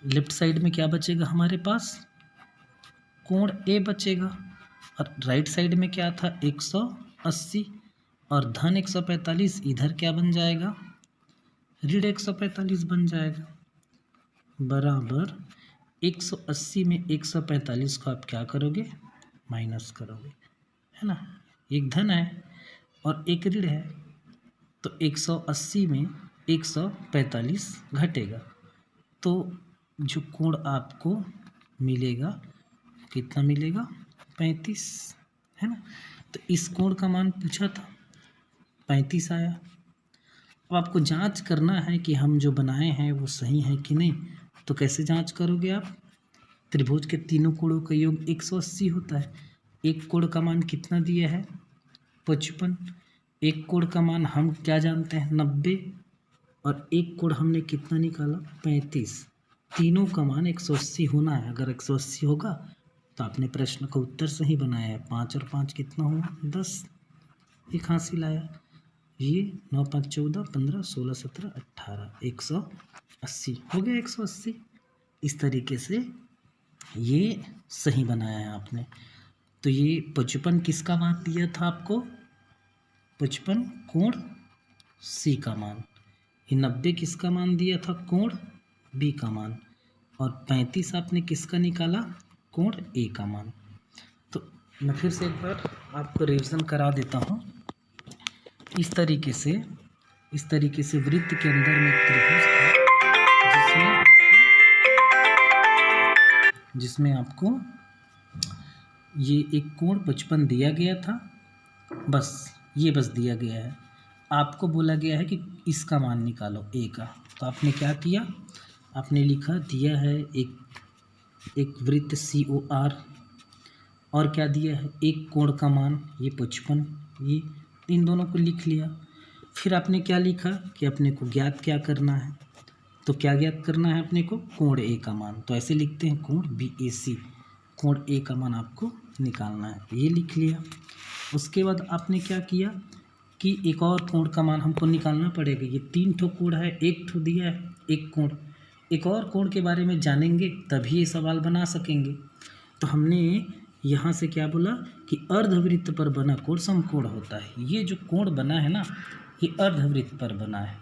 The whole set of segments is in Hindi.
लेफ्ट साइड में क्या बचेगा हमारे पास, कोण ए बचेगा, और राइट साइड में क्या था 180, और धन 145 इधर क्या बन जाएगा, ऋण 145 बन जाएगा, बराबर 180 में 145 को आप क्या करोगे, माइनस करोगे, है ना। एक धन है और एक ऋण है, तो 180 में 145 घटेगा, तो जो कोण आपको मिलेगा कितना मिलेगा, 35, है ना। तो इस कोण का मान पूछा था, 35 आया। अब आपको जांच करना है कि हम जो बनाए हैं वो सही है कि नहीं। तो कैसे जांच करोगे आप, त्रिभुज के तीनों कोणों का योग 180 होता है। एक कोण का मान कितना दिया है, 55। एक कोण का मान हम क्या जानते हैं, 90, और एक कोण हमने कितना निकाला, 35। तीनों का मान 180 होना है। अगर 180 होगा तो आपने प्रश्न का उत्तर सही बनाया है। 5 और 5 कितना हुआ, 10, एक हासिल आया। ये 9 5 14 15 16 17 18, 180 हो गया, 180। इस तरीके से ये सही बनाया है आपने। तो ये 55 किसका मान दिया था आपको, 55 कोण सी का मान। ये 90 किसका मान दिया था, कोण बी का मान। और 35 आपने किसका निकाला, कोण ए का मान। तो मैं फिर से एक बार आपको रिवीजन करा देता हूँ। इस तरीके से वृत्त के अंदर में एक त्रिभुज था जिसमें आपको ये एक कोण 55 दिया गया था, बस दिया गया है। आपको बोला गया है कि इसका मान निकालो ए का। तो आपने क्या किया, आपने लिखा, दिया है एक वृत्त COR, और क्या दिया है, एक कोण का मान ये 55, ये इन दोनों को लिख लिया। फिर आपने क्या लिखा कि अपने को ज्ञात क्या करना है। तो क्या ज्ञात करना है अपने को, कोण ए का मान। तो ऐसे लिखते हैं, कोण BAC, कोण ए का मान आपको निकालना है, ये लिख लिया। उसके बाद आपने क्या किया कि एक और कोण का मान हमको निकालना पड़ेगा। ये 3 ठो कोण है, एक ठो दिया है, एक कोण। एक और कोण के बारे में जानेंगे तभी ये सवाल बना सकेंगे। तो हमने यहाँ से क्या बोला कि अर्धवृत्त पर बना कोण समकोण होता है। ये जो कोण बना है ना, ये अर्धवृत्त पर बना है,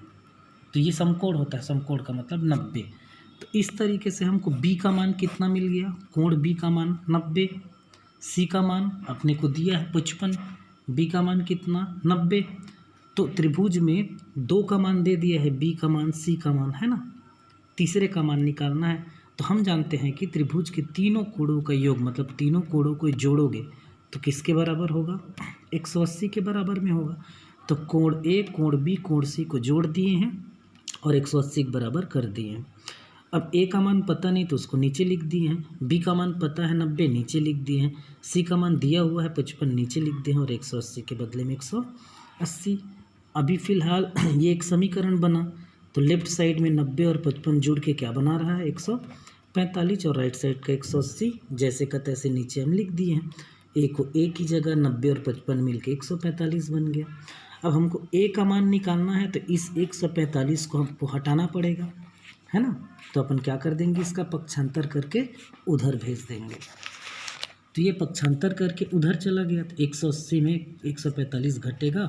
तो ये समकोण होता है। समकोण का मतलब 90। तो इस तरीके से हमको B का मान कितना मिल गया, कोण B का मान 90, C का मान अपने को दिया है 55, B का मान कितना, 90। तो त्रिभुज में 2 का मान दे दिया है, B का मान, C का मान, है ना। तीसरे का मान निकालना है। तो हम जानते हैं कि त्रिभुज के तीनों कोणों का योग, मतलब तीनों कोणों को जोड़ोगे तो किसके बराबर होगा, 180 के बराबर में होगा। तो कोण A, कोण B, कोण C को जोड़ दिए हैं और 180 के बराबर कर दिए हैं। अब A का मान पता नहीं तो उसको नीचे लिख दिए हैं, B का मान पता है 90, नीचे लिख दिए हैं, C का मान दिया हुआ है 55, नीचे लिख दिए हैं, और 180 के बदले में 180। अभी फ़िलहाल ये एक समीकरण बना। तो लेफ्ट साइड में 90 और 55 जुड़ के क्या बना रहा है, 145, और राइट साइड का 180 जैसे का तैसे नीचे हम लिख दिए हैं। ए को ए की जगह 90 और 55 मिलके 145 बन गया। अब हमको ए का मान निकालना है, तो इस 145 को हमको हटाना पड़ेगा, है ना। तो अपन क्या कर देंगे, इसका पक्षांतर करके उधर भेज देंगे। तो ये पक्षांतर करके उधर चला गया, तो 180 में 145 घटेगा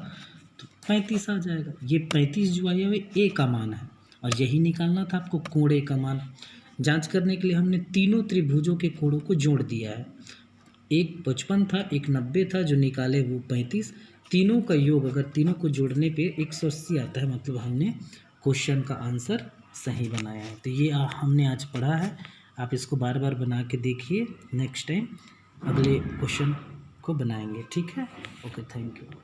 तो 35 आ जाएगा। ये 35 जो आया हुआ ए का मान है, और यही निकालना था आपको, कोण ए का मान। जांच करने के लिए हमने तीनों त्रिभुजों के कोणों को जोड़ दिया है। एक 55 था, एक 90 था, जो निकाले वो 35। तीनों का योग अगर तीनों को जोड़ने पे 180 आता है, मतलब हमने क्वेश्चन का आंसर सही बनाया है। तो ये हमने आज पढ़ा है। आप इसको बार बार बना के देखिए, नेक्स्ट टाइम अगले क्वेश्चन को बनाएंगे, ठीक है। Okay, thank you.